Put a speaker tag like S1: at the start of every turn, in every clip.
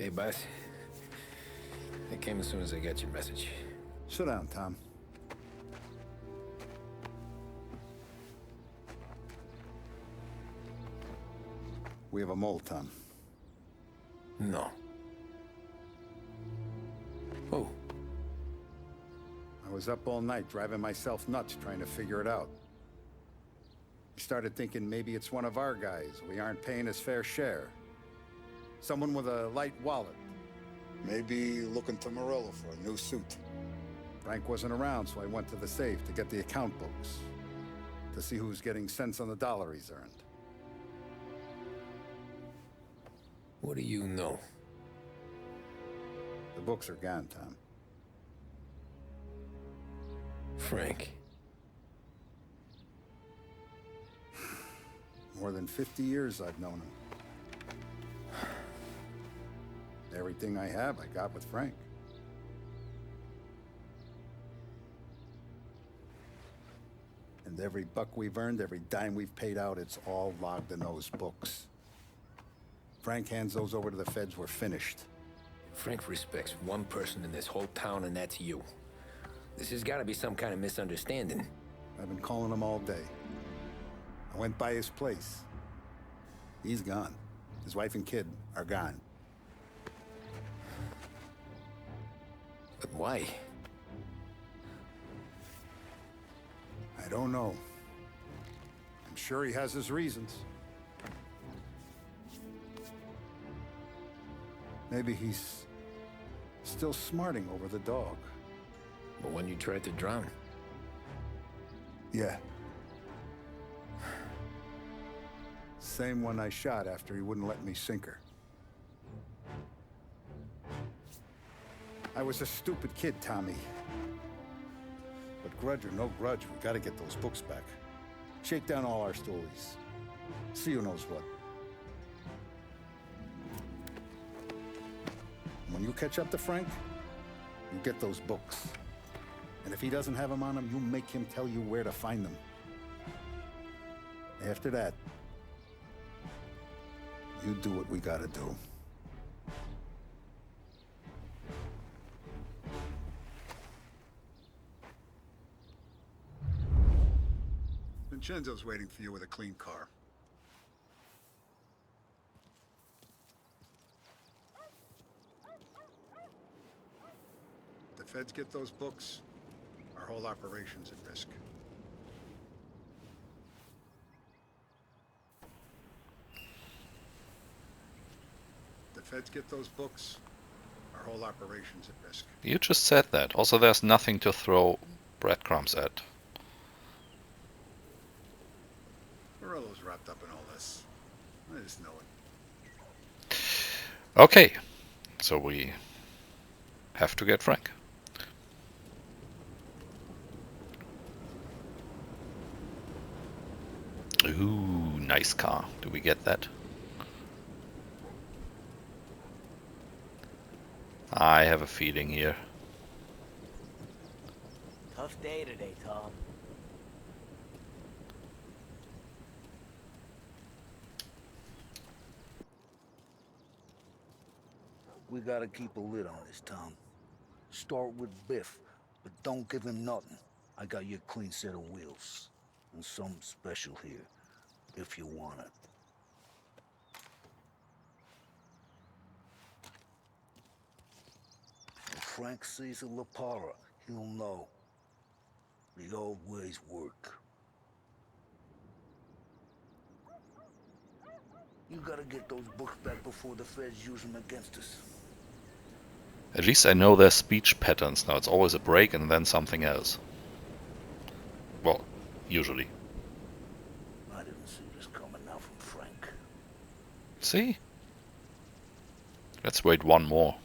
S1: Hey, boss. I came as soon as I got your message.
S2: Sit down, Tom. We have a mole, Tom.
S1: No. Who?
S2: I was up all night driving myself nuts trying to figure it out. I started thinking maybe it's one of our guys. We aren't paying his fair share. Someone with a light wallet. Maybe looking to Morello for a new suit. Frank wasn't around, so I went to the safe to get the account books. To see who's getting cents on the dollar he's earned.
S1: What do you know?
S2: The books are gone, Tom.
S1: Frank.
S2: More than 50 years I've known him. Everything I have, I got with Frank. And every buck we've earned, every dime we've paid out, it's all logged in those books. Frank hands those over to the feds, we're finished.
S1: Frank respects one person in this whole town, and that's you. This has got to be some kind of misunderstanding.
S2: I've been calling him all day. I went by his place. He's gone. His wife and kid are gone.
S1: But why?
S2: I don't know. I'm sure he has his reasons. Maybe he's still smarting over the dog.
S1: But when you tried to drown?
S2: Yeah. Same one I shot after he wouldn't let me sink her. I was a stupid kid, Tommy. But grudge or no grudge, we gotta get those books back. Shake down all our stories. See who knows what. When you catch up to Frank, you get those books. And if he doesn't have them on him, you make him tell you where to find them. After that, you do what we gotta do. Vincenzo's waiting for you with a clean car. If the feds get those books, our whole operation's at risk. If the feds get those books, our whole operation's at risk.
S3: You just said that. Also, there's nothing to throw breadcrumbs at.
S2: Morello's wrapped up in all this. I just know it.
S3: Okay, so we have to get Frank. Ooh, nice car. Do we get that? I have a feeling here.
S4: Tough day today, Tom.
S5: We gotta keep a lid on this, Tom. Start with Biff, but don't give him nothing. I got you a clean set of wheels. And something special here, if you want it. If Frank sees a La Parra, he'll know. The old ways work. You gotta get those books back before the feds use them against us.
S3: At least I know their speech patterns now. It's always a break and then something else. Well, usually.
S5: I didn't see this coming now from Frank.
S3: See? Let's wait one more.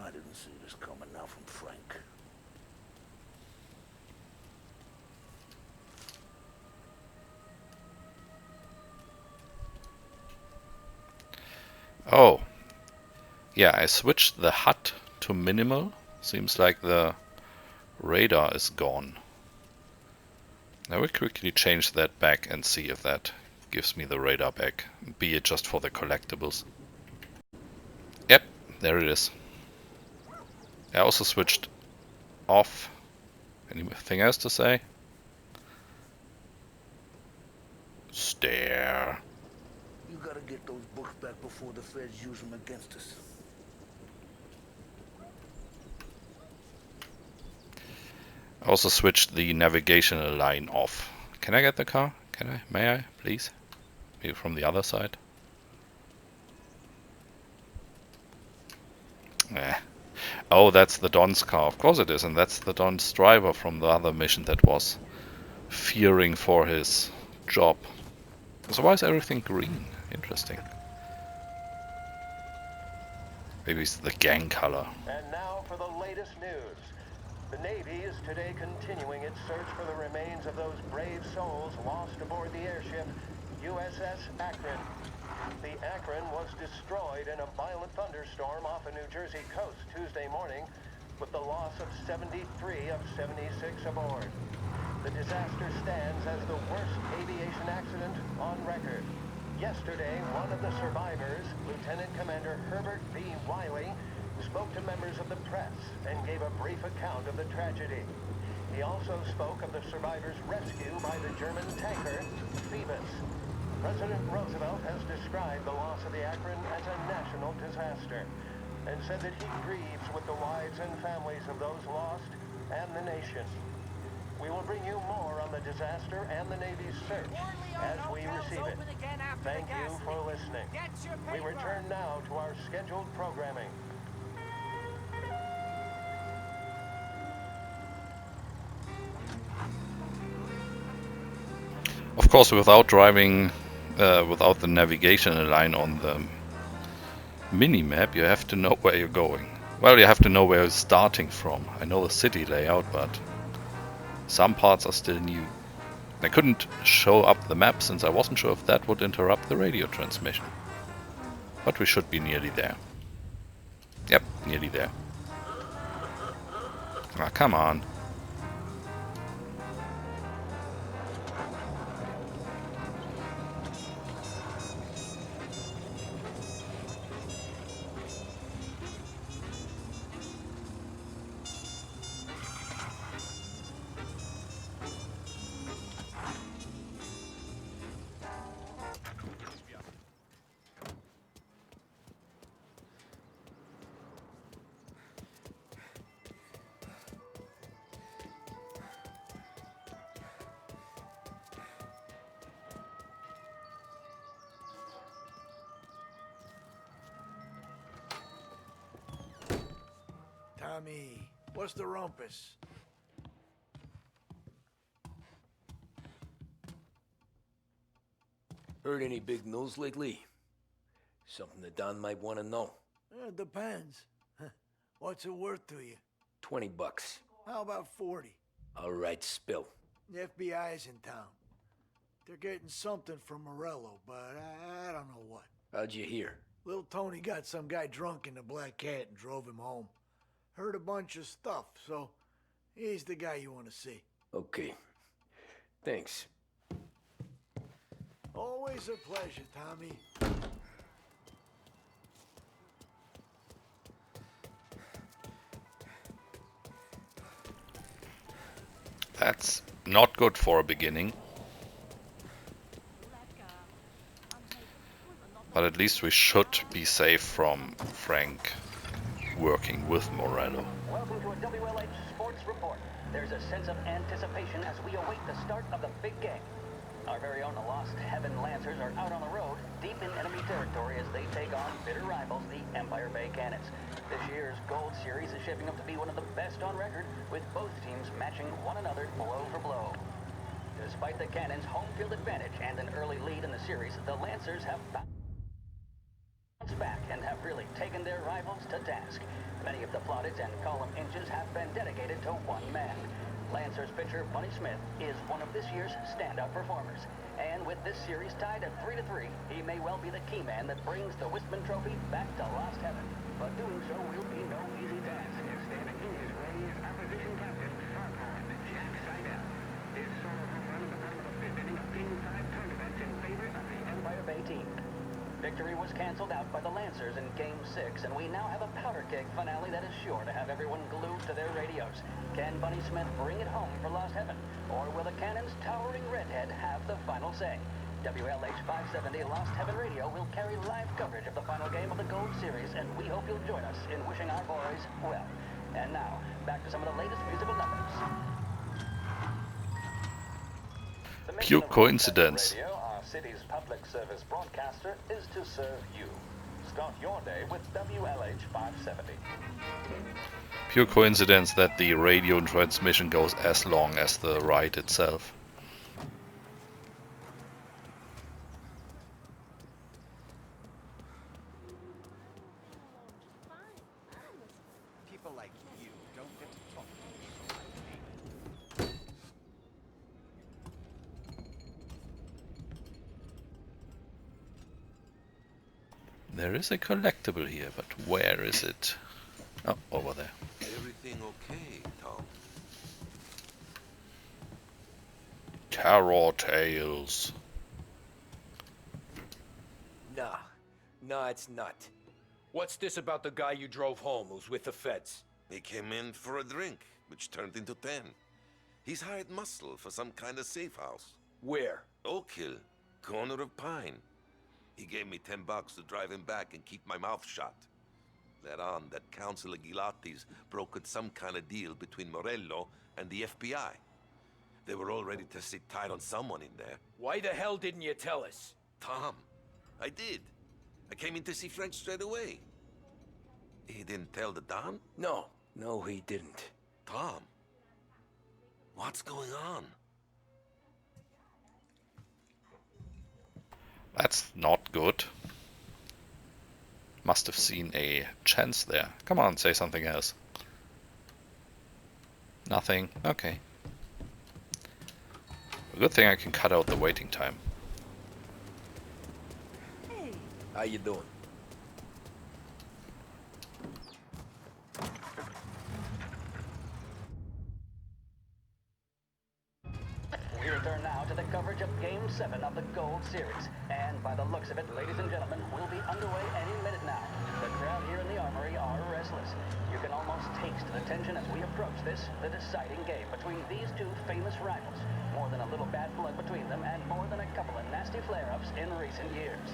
S5: I didn't see this coming now from Frank.
S3: Oh. Yeah, I switched the HUD to minimal. Seems like the radar is gone. Now we quickly change that back and see if that gives me the radar back, be it just for the collectibles. Yep, there it is. I also switched off. Anything else to say? Stare.
S5: You gotta get those books back before the feds use them against us.
S3: I also switched the navigational line off. Can I get the car? Can I? May I, please? Maybe from the other side. Eh. Oh, that's the Don's car. Of course it is, and that's the Don's driver from the other mission that was fearing for his job. So why is everything green? Interesting. Maybe it's the gang color.
S6: And now for the latest news. The Navy is today continuing its search for the remains of those brave souls lost aboard the airship USS Akron. The Akron was destroyed in a violent thunderstorm off the New Jersey coast Tuesday morning, with the loss of 73 of 76 aboard. The disaster stands as the worst aviation accident on record. Yesterday, one of the survivors, Lieutenant Commander Herbert B. Wiley, spoke to members of the press and gave a brief account of the tragedy. He also spoke of the survivors' rescue by the German tanker Phoebus. President Roosevelt has described the loss of the Akron as a national disaster and said that he grieves with the wives and families of those lost and the nation. We will bring you more on the disaster and the Navy's search as we receive it. Thank you for listening. We return now to our scheduled programming.
S3: Of course, without driving, without the navigation line on the mini-map, you have to know where you're going. Well, you have to know where you're starting from. I know the city layout, but some parts are still new. I couldn't show up the map since I wasn't sure if that would interrupt the radio transmission. But we should be nearly there. Yep, nearly there. Ah, come on.
S7: Tommy, what's the rumpus?
S1: Heard any big news lately? Something that Don might want to know.
S7: Depends. What's it worth to you?
S1: $20.
S7: How about 40?
S1: All right, spill.
S7: The FBI's in town. They're getting something from Morello, but I don't know what.
S1: How'd you hear?
S7: Little Tony got some guy drunk in the Black Cat and drove him home. Heard a bunch of stuff, so he's the guy you want to see.
S1: Okay. Thanks.
S7: Always a pleasure, Tommy.
S3: That's not good for a beginning. But at least we should be safe from Frank working with Morello.
S8: Welcome to a WLH Sports Report. There's a sense of anticipation as we await the start of the big game. Our very own Lost Heaven Lancers are out on the road, deep in enemy territory as they take on bitter rivals, the Empire Bay Cannons. This year's Gold Series is shaping up to be one of the best on record, with both teams matching one another blow for blow. Despite the Cannons' home field advantage and an early lead in the series, the Lancers have bounced back and have really taken their rivals to task. Many of the plaudits and column inches have been dedicated to one man. Lancers pitcher Bunny Smith is one of this year's standout performers. And with this series tied at 3-3, he may well be the key man that brings the Wistman Trophy back to Lost Heaven. But doing so will be no easy task. Standing in his way is opposition captain, Jack Seidel. His solo home run at the bottom of the fifth inning of Game 5 tournament in favor of victory was canceled out by the Lancers in Game 6, and we now have a powder keg finale that is sure to have everyone glued to their radios. Can Bunny Smith bring it home for Lost Heaven? Or will the Cannon's towering redhead have the final say? WLH 570 Lost Heaven Radio will carry live coverage of the final game of the Gold Series, and we hope you'll join us in wishing our boys well. And now, back to some of the latest musical numbers.
S3: Pure coincidence.
S6: Radio, our city's public service broadcaster, is to serve you. Start your day with WLH 570.
S3: Pure coincidence that the radio transmission goes as long as the ride itself.
S9: People like you don't get to talk to people like me.
S3: There is a collectible here, but where is it? Oh, over there.
S10: Everything okay, Tom?
S3: Terror Tales.
S1: No, it's not. What's this about the guy you drove home who's with the feds?
S10: He came in for a drink, which turned into 10. He's hired muscle for some kind of safe house.
S1: Where?
S10: Oak Hill, corner of Pine. He gave me $10 to drive him back and keep my mouth shut. Later on, that Councilor Gilatti's brokered some kind of deal between Morello and the FBI. They were all ready to sit tight on someone in there.
S1: Why the hell didn't you tell us?
S10: Tom, I did. I came in to see French straight away. He didn't tell the Don?
S1: No, he didn't.
S10: Tom, what's going on?
S3: That's not good. Must have seen a chance there. Come on, say something else. Nothing. Okay. A good thing I can cut out the waiting time.
S1: How you doing?
S8: We return now to the coverage of Game 7 of the Gold Series. And by the looks of it, ladies and gentlemen, we'll be underway any minute now. The crowd here in the Armory are restless. You can almost taste the tension as we approach this, the deciding game between these two famous rivals. More than a little bad blood between them, and more than a couple of nasty flare-ups in recent years.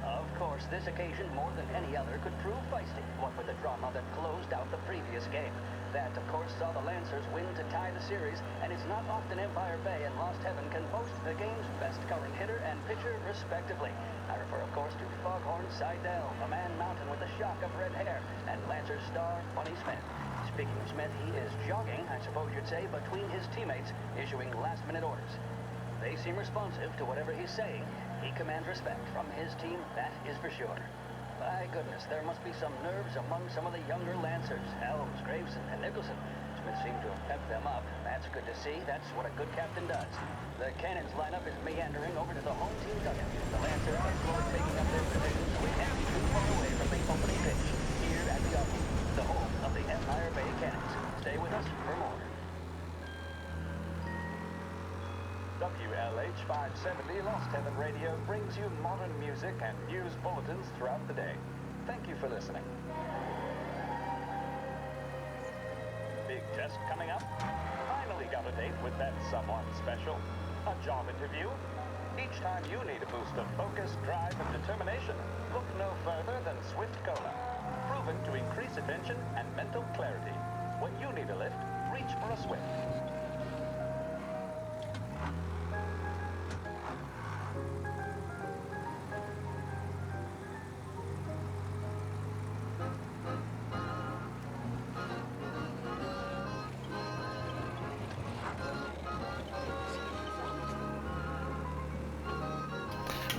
S8: Of course, this occasion, more than any other, could prove feisty, what with the drama that closed out the previous game. That, of course, saw the Lancers win to tie the series, and it's not often Empire Bay and Lost Heaven can boast the game's best current hitter and pitcher, respectively. I refer, of course, to Foghorn Seidel, a man mountain with a shock of red hair, and Lancers star Bunny Smith. Speaking of Smith, he is jogging, I suppose you'd say, between his teammates, issuing last-minute orders. They seem responsive to whatever he's saying. He commands respect from his team, that is for sure. My goodness, there must be some nerves among some of the younger Lancers, Helms, Graveson, and Nicholson. Smith seemed to have pepped them up. That's good to see. That's what a good captain does. The Cannons lineup is meandering over to the home team dugout. The Lancers are slowly taking up their positions, so we can't be too far away from the opening pitch here at the Armory, the home of the Empire Bay Cannons. Stay with us for more.
S6: WLH 570 Lost Heaven Radio brings you modern music and news bulletins throughout the day. Thank you for listening. Big test coming up. Finally got a date with that someone special. A job interview. Each time you need a boost of focus, drive, and determination, look no further than Swift Cola. Proven to increase attention and mental clarity. When you need a lift, reach for a Swift.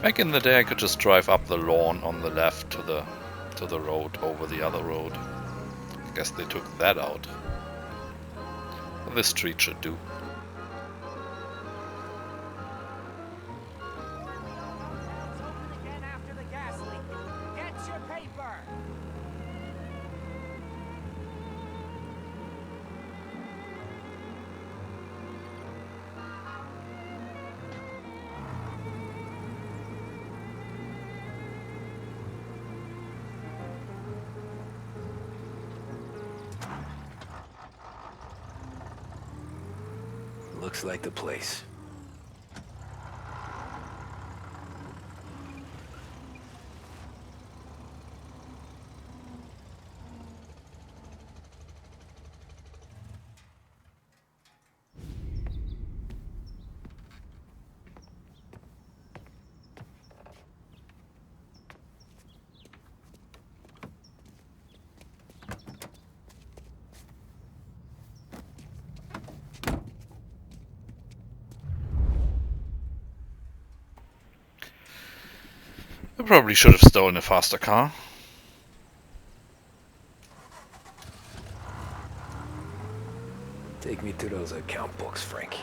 S3: Back in the day, I could just drive up the lawn on the left to the road over the other road. I guess they took that out. But this street should do.
S9: It's open again after the gas leak. Get your paper!
S1: Looks like the place.
S3: I probably should have stolen a faster car.
S1: Take me to those account books, Frank.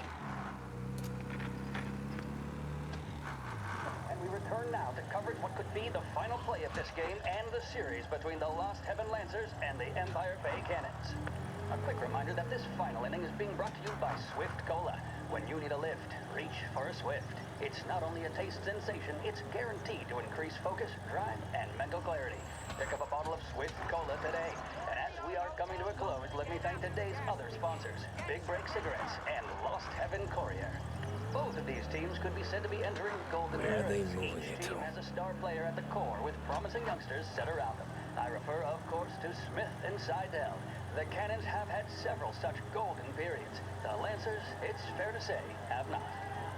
S8: And we return now to coverage what could be the final play of this game and the series between the Lost Heaven Lancers and the Empire Bay Cannons. A quick reminder that this final inning is being brought to you by Swift Cola. When you need a lift, reach for a Swift. It's not only a taste sensation, it's guaranteed to increase focus, drive, and mental clarity. Pick up a bottle of Swift Cola today. And as we are coming to a close, let me thank today's other sponsors, Big Break Cigarettes and Lost Heaven Courier. Both of these teams could be said to be entering golden
S1: Where are they
S8: eras.
S1: moving
S8: Each
S1: into?
S8: team has a star player at the core with promising youngsters set around them. I refer, of course, to Smith and Seidel. The Cannons have had several such golden periods. The Lancers, it's fair to say, have not.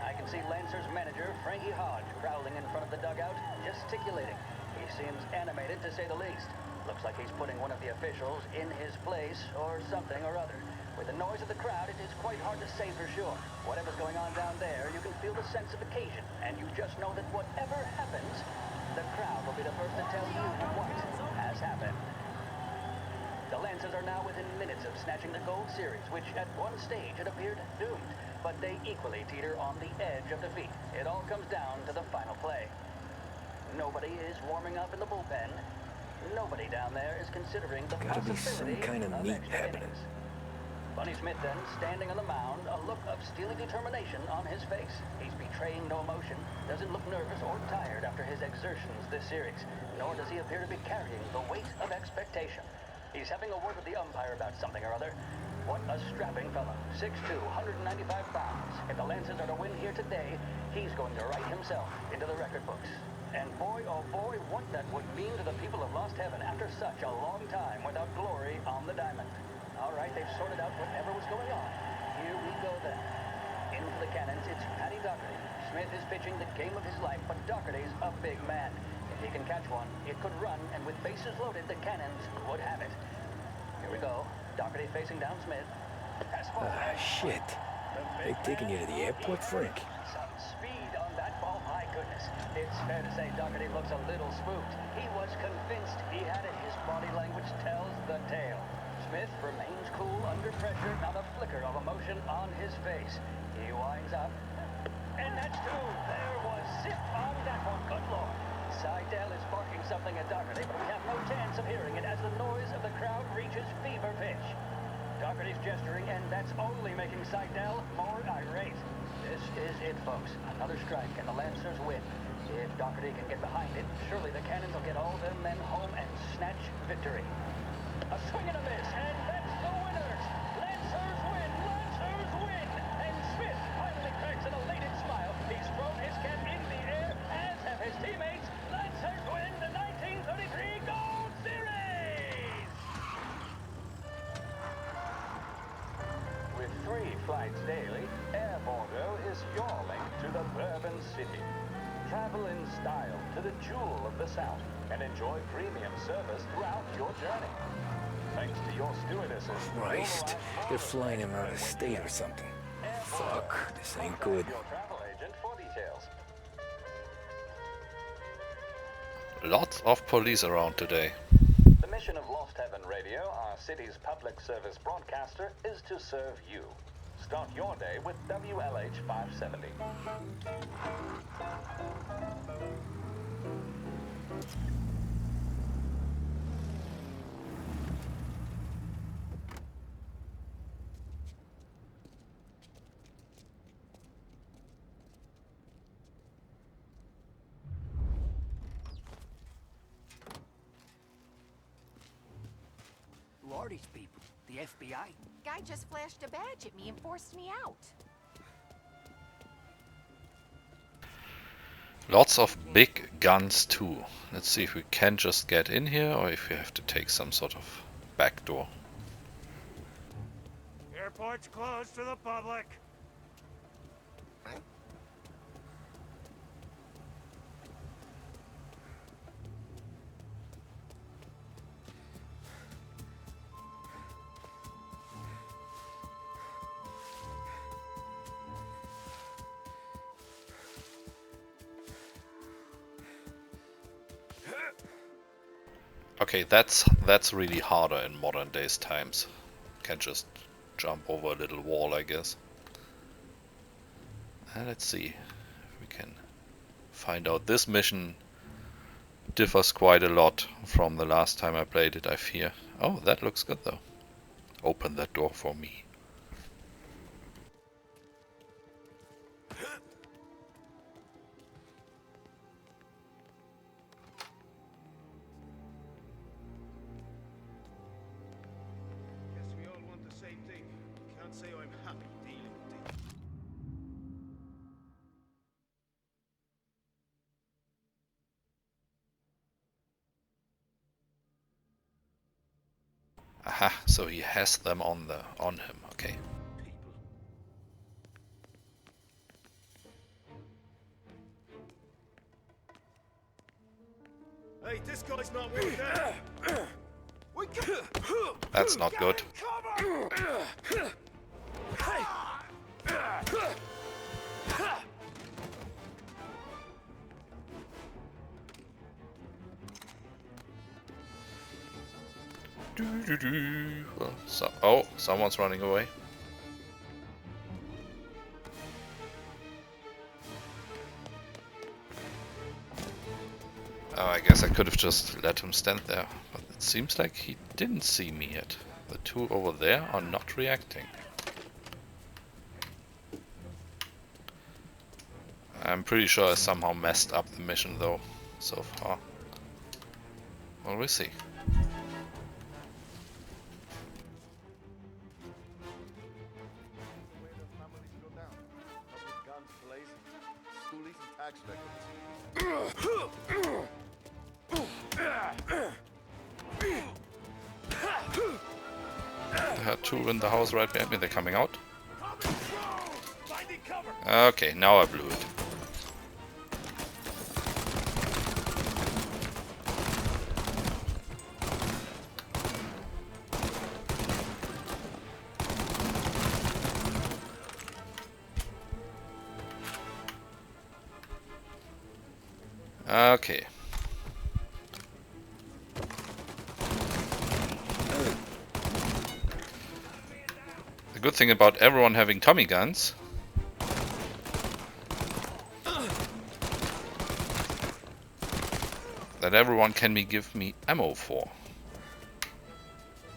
S8: I can see Lancers manager Frankie Hodge prowling in front of the dugout, gesticulating. He seems animated, to say the least. Looks like he's putting one of the officials in his place or something or other. With the noise of the crowd, it is quite hard to say for sure. Whatever's going on down there, you can feel the sense of occasion, and you just know that whatever happens, the crowd will be the first to tell you what has happened. The Lancers are now within minutes of snatching the Gold Series, which at one stage had appeared doomed, but they equally teeter on the edge of defeat. It all comes down to the final play. Nobody is warming up in the bullpen. Nobody down there is considering the
S1: Gotta be some
S8: possibility
S1: kind of meat
S8: extra
S1: happening.
S8: innings. Bunny Smith then, standing on the mound, a look of steely determination on his face. He's betraying no emotion, doesn't look nervous or tired after his exertions this series, nor does he appear to be carrying the weight of expectation. He's having a word with the umpire about something or other. What a strapping fellow, 6'2", 195 pounds. If the Lancers are to win here today, he's going to write himself into the record books. And boy, oh boy, what that would mean to the people of Lost Heaven after such a long time without glory on the diamond. All right, they've sorted out whatever was going on. Here we go then. In for the Cannons, it's Paddy Doherty. Smith is pitching the game of his life, but Doherty's a big man. If he can catch one, it could run, and with bases loaded, the Cannons would have it. Here we go. Doherty facing down Smith.
S1: Ah, shit. They taking you to the airport, Frank?
S8: Some speed on that ball, my goodness. It's fair to say Doherty looks a little spooked. He was convinced he had it. His body language tells the tale. Smith remains cool under pressure, not a flicker of emotion on his face. He winds up, and that's two. There was zip on that one, good lord. Seidel is barking something at Doherty, but we have no chance of hearing it as the noise of the crowd reaches fever pitch. Doherty's gesturing, and that's only making Seidel more irate. This is it, folks. Another strike, and the Lancers win. If Doherty can get behind it, surely the Cannons will get all their men home and snatch victory. A swing and a miss, and that's the winners! Lancers win! Lancers win! And Smith finally cracks an elated smile. He's thrown his cap in the air, as have his teammates. Lancers win the 1933 Gold Series! With 3 flights daily, Air Bordeaux is your link to the Bourbon City. Travel in style to the jewel of the South and enjoy premium service throughout your journey. Thanks to your stewardesses.
S1: Christ, they're flying him out of state or something. Fuck, this ain't good.
S8: Your travel agent for details.
S3: Lots of police around today.
S8: The mission of Lost Heaven Radio, our city's public service broadcaster, is to serve you. Start your day with WLH 570.
S11: Who are these people? The FBI?
S12: Guy just flashed a badge at me and forced me out.
S3: Lots of big guns too. Let's see if we can just get in here or if we have to take some sort of back door.
S11: Airport's closed to the public.
S3: Okay, that's really harder in modern days times. Can't just jump over a little wall, I guess. And let's see if we can find out. This mission differs quite a lot from the last time I played it, I fear. Oh, that looks good though. Open that door for me.
S11: Guess we all want the same thing. Can't say I'm happy dealing with it.
S3: Aha, so he has them on him, okay.
S11: Hey, this guy's not working out.
S3: That's not good. Well, oh, someone's running away. Oh, I guess I could have just let him stand there, but it seems like he didn't see me yet. The two over there are not reacting. I'm pretty sure I somehow messed up the mission though, so far. Well, we'll see. There are two in the house right behind me. They're coming out. Okay, now I blew it. Okay. The good thing about everyone having Tommy guns that everyone can give me ammo for.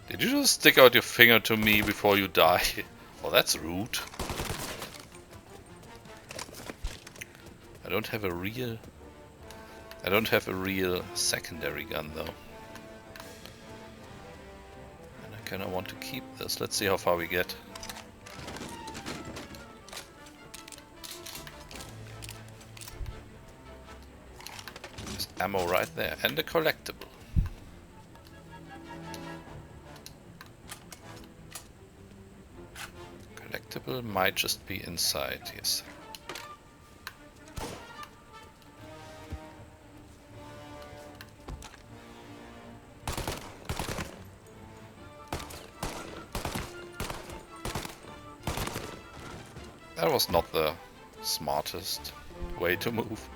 S3: Did you just stick out your finger to me before you die? Well, that's rude. I don't have a real secondary gun though. And I kinda want to keep this. Let's see how far we get. There's ammo right there and a collectible. Collectible might just be inside, yes. That was not the smartest way to move.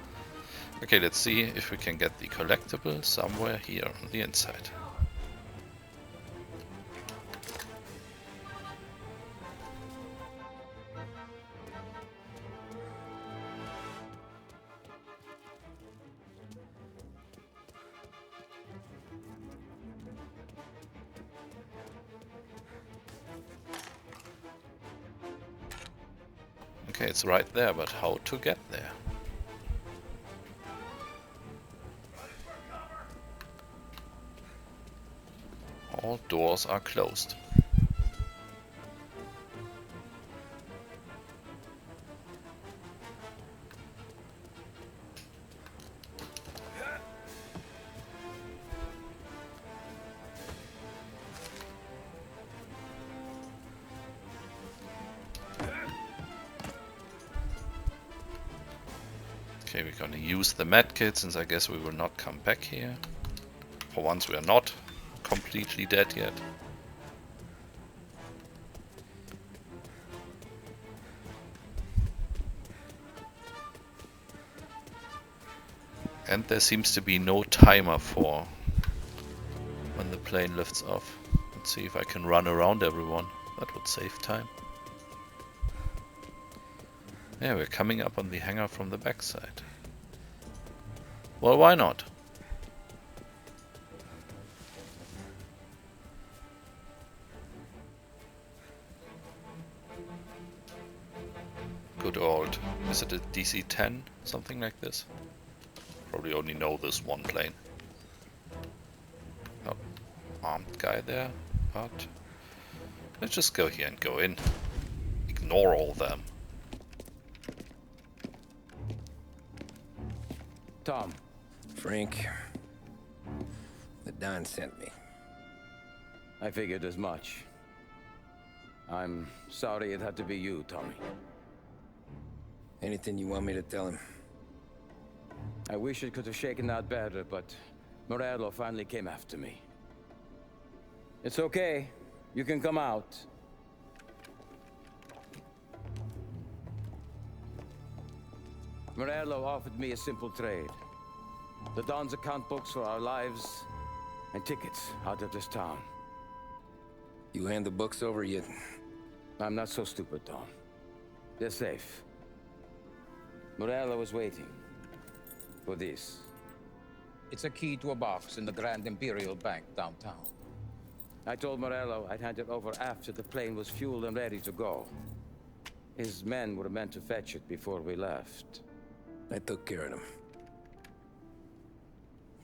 S3: Okay, let's see if we can get the collectible somewhere here on the inside. Okay, it's right there, but how to get there? All doors are closed. Okay, we're gonna use the medkit since I guess we will not come back here. For once we are not completely dead yet. And there seems to be no timer for when the plane lifts off. Let's see if I can run around everyone. That would save time. Yeah, we're coming up on the hangar from the backside. Well, why not? Good old. Is it a DC-10? Something like this? Probably only know this one plane. Oh, armed guy there. But let's just go here and go in. Ignore all them.
S1: Tom. Frank. The Don sent me.
S12: I figured as much. I'm sorry it had to be you, Tommy.
S1: Anything you want me to tell him?
S12: I wish it could have shaken out better, but Morello finally came after me. It's okay. You can come out. Morello offered me a simple trade. The Don's account books for our lives and tickets out of this town.
S1: You hand the books over yet?
S12: I'm not so stupid, Don. They're safe. Morello was waiting for this. It's a key to a box in the Grand Imperial Bank downtown. I told Morello I'd hand it over after the plane was fueled and ready to go. His men were meant to fetch it before we left.
S1: I took care of them.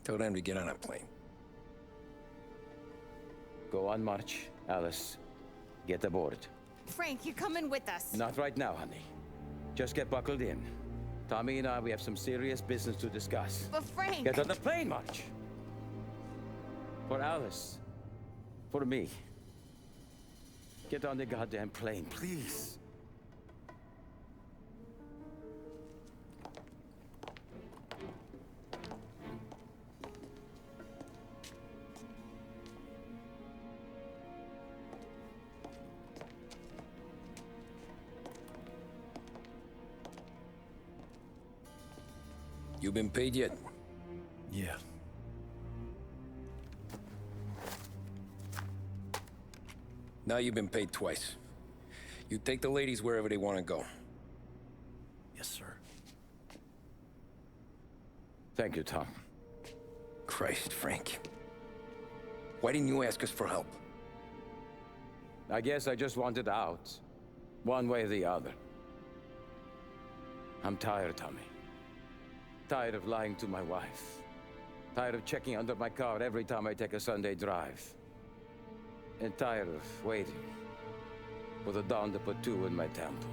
S1: Told them to get on a plane.
S12: Go on, March. Alice, get aboard.
S13: Frank, you're coming with us.
S12: Not right now, honey. Just get buckled in. Tommy and I, we have some serious business to discuss.
S13: But Frank...
S12: Get on the plane, March! For Alice. For me. Get on the goddamn plane, please.
S1: You been paid yet?
S7: Yeah.
S1: Now you've been paid twice. You take the ladies wherever they want to go.
S7: Yes, sir.
S12: Thank you, Tom.
S1: Christ, Frank. Why didn't you ask us for help?
S12: I guess I just wanted out. One way or the other. I'm tired, Tommy. Tired of lying to my wife. Tired of checking under my car every time I take a Sunday drive. And tired of waiting for the dawn to put two in my temple.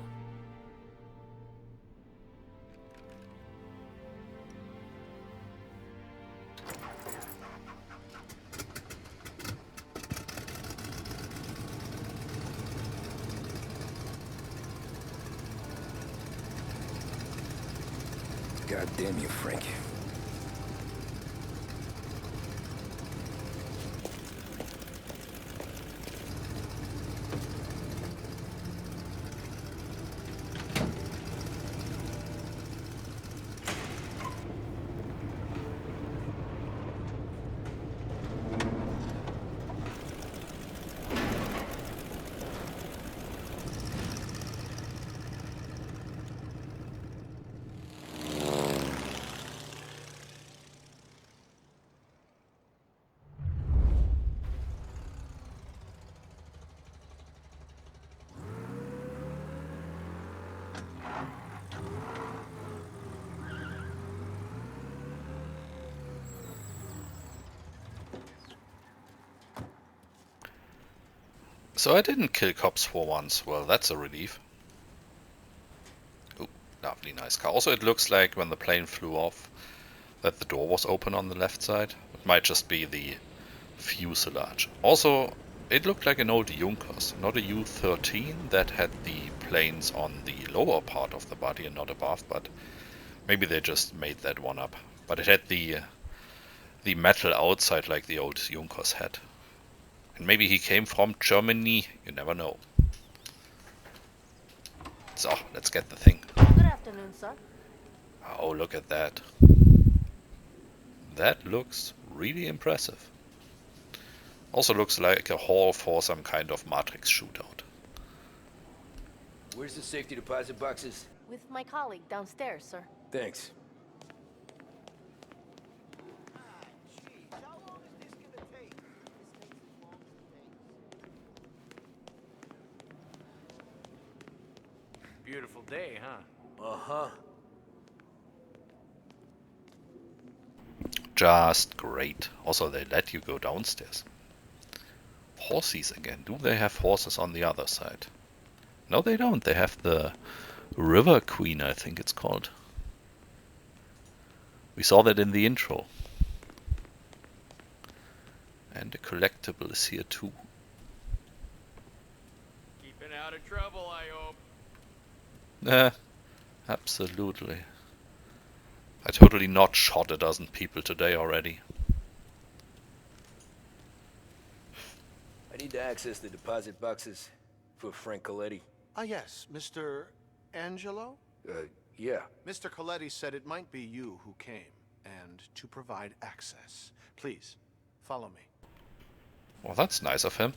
S1: God damn you, Frank.
S3: So I didn't kill cops for once. Well, that's a relief. Ooh, lovely, nice car. Also, it looks like when the plane flew off that the door was open on the left side. It might just be the fuselage. Also, it looked like an old Junkers, not a U-13 that had the planes on the lower part of the body and not above, but Maybe they just made that one up. But it had the metal outside like the old Junkers had. And maybe he came from Germany, you never know. So, let's get the thing.
S14: Good afternoon, sir.
S3: Oh, look at that. That looks really impressive. Also looks like a hall for some kind of Matrix shootout.
S1: Where's the safety deposit boxes?
S14: With my colleague downstairs, sir.
S1: Thanks.
S9: Beautiful day, huh?
S1: Uh-huh.
S3: Just great. Also, they let you go downstairs. Horses again. Do they have horses on the other side? No, they don't. They have the River Queen, I think it's called. We saw that in the intro. And the collectible is here too.
S9: Keeping out of trouble, I hope.
S3: Absolutely. I totally not shot a dozen people today already.
S1: I need to access the deposit boxes for Frank Coletti.
S15: Ah, yes, Mr. Angelo?
S1: Yeah.
S15: Mr. Coletti said it might be you who came, and to provide access. Please, follow me.
S3: Well, that's nice of him.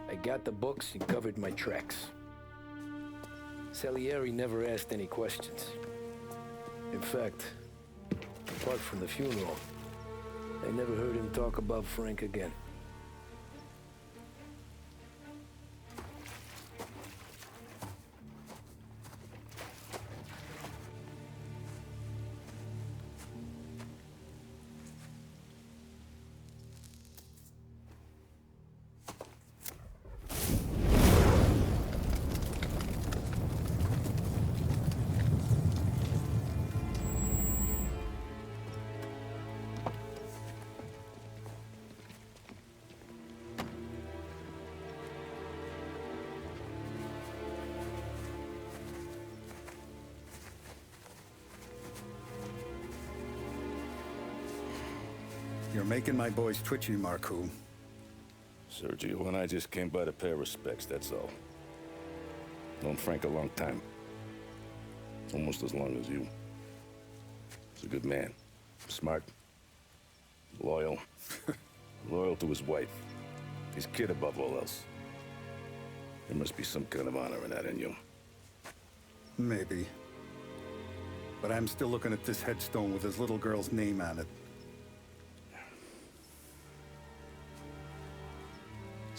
S1: I got the books and covered my tracks. Salieri never asked any questions. In fact, apart from the funeral, I never heard him talk about Frank again.
S2: You're making my boys twitchy, Marku.
S16: Sergio and I just came by to pay respects, that's all. Known Frank a long time. Almost as long as you. He's a good man. Smart. Loyal. Loyal to his wife. His kid above all else. There must be some kind of honor in that in you.
S2: Maybe. But I'm still looking at this headstone with his little girl's name on it.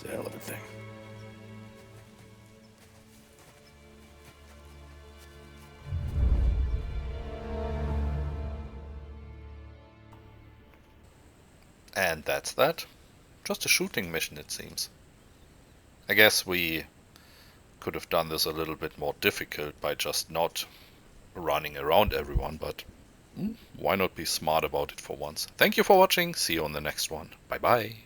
S16: It's a hell of a thing.
S3: And that's that. Just a shooting mission, it seems. I guess we could have done this a little bit more difficult by just not running around everyone, but why not be smart about it for once? Thank you for watching. See you on the next one. Bye bye.